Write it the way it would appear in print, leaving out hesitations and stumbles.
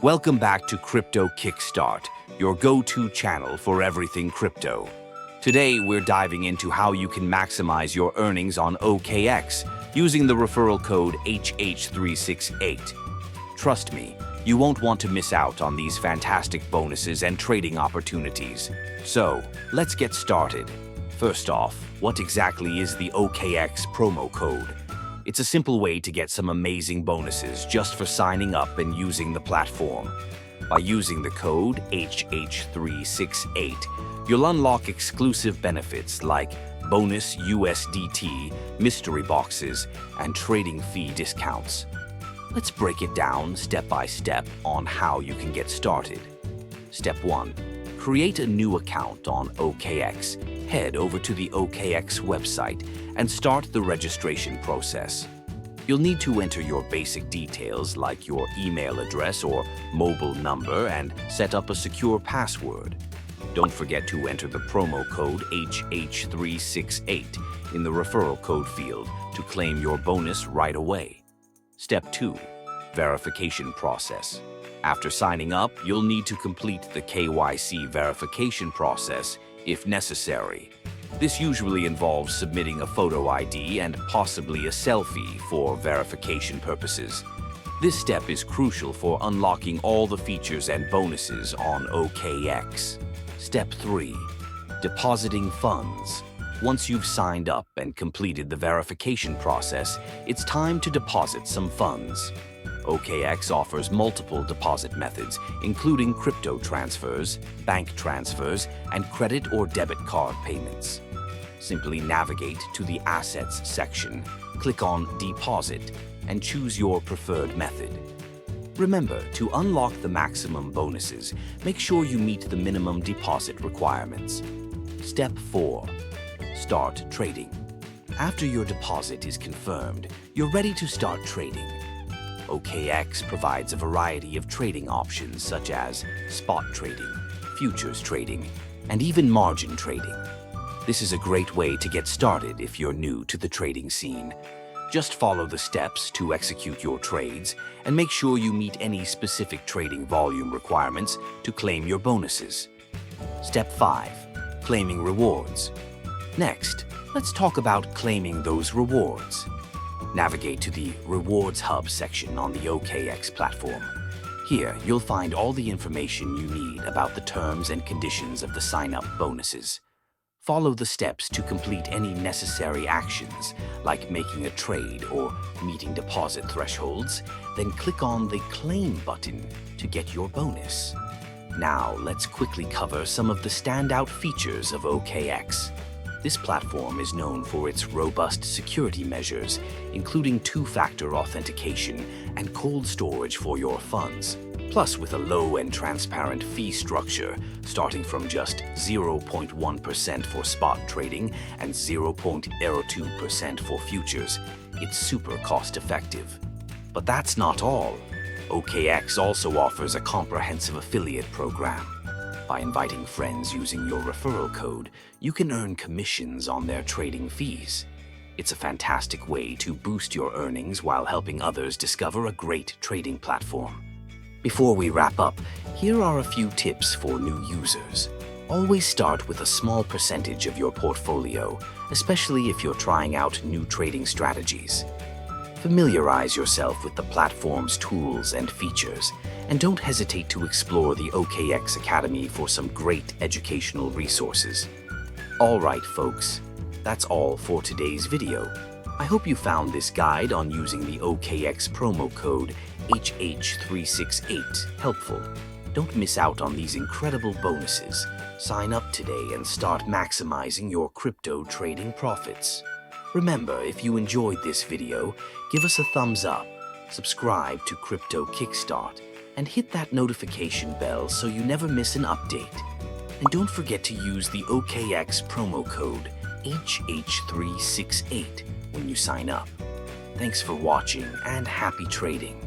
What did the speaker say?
Welcome back to Crypto Kickstart, your go-to channel for everything crypto. Today, we're diving into how you can maximize your earnings on OKX using the referral code HH368. Trust me, you won't want to miss out on these fantastic bonuses and trading opportunities. So, let's get started. First off, what exactly is the OKX promo code? It's a simple way to get some amazing bonuses just for signing up and using the platform. By using the code HH368, you'll unlock exclusive benefits like bonus USDT, mystery boxes, and trading fee discounts. Let's break it down step by step on how you can get started. Step 1. Create a new account on OKX. Head over to the OKX website and start the registration process. You'll need to enter your basic details like your email address or mobile number and set up a secure password. Don't forget to enter the promo code HH368 in the referral code field to claim your bonus right away. Step 2. Verification process. After signing up, you'll need to complete the KYC verification process if necessary. This usually involves submitting a photo ID and possibly a selfie for verification purposes. This step is crucial for unlocking all the features and bonuses on OKX. Step 3. Depositing funds. Once you've signed up and completed the verification process, it's time to deposit some funds. OKX offers multiple deposit methods, including crypto transfers, bank transfers, and credit or debit card payments. Simply navigate to the Assets section, click on Deposit, and choose your preferred method. Remember, to unlock the maximum bonuses, make sure you meet the minimum deposit requirements. Step 4. Start trading. After your deposit is confirmed, you're ready to start trading. OKX provides a variety of trading options such as spot trading, futures trading, and even margin trading. This is a great way to get started if you're new to the trading scene. Just follow the steps to execute your trades and make sure you meet any specific trading volume requirements to claim your bonuses. Step 5. Claiming rewards. Next, let's talk about claiming those rewards. Navigate to the Rewards Hub section on the OKX platform. Here, you'll find all the information you need about the terms and conditions of the sign-up bonuses. Follow the steps to complete any necessary actions, like making a trade or meeting deposit thresholds, then click on the Claim button to get your bonus. Now, let's quickly cover some of the standout features of OKX. This platform is known for its robust security measures, including two-factor authentication and cold storage for your funds. Plus, with a low and transparent fee structure, starting from just 0.1% for spot trading and 0.02% for futures, it's super cost-effective. But that's not all. OKX also offers a comprehensive affiliate program. By inviting friends using your referral code, you can earn commissions on their trading fees. It's a fantastic way to boost your earnings while helping others discover a great trading platform. Before we wrap up, here are a few tips for new users. Always start with a small percentage of your portfolio, especially if you're trying out new trading strategies. Familiarize yourself with the platform's tools and features, and don't hesitate to explore the OKX Academy for some great educational resources. All right, folks, that's all for today's video. I hope you found this guide on using the OKX promo code HH368 helpful. Don't miss out on these incredible bonuses. Sign up today and start maximizing your crypto trading profits. Remember, if you enjoyed this video, give us a thumbs up, subscribe to Crypto Kickstart, and hit that notification bell so you never miss an update. And don't forget to use the OKX promo code HH368 when you sign up. Thanks for watching and happy trading.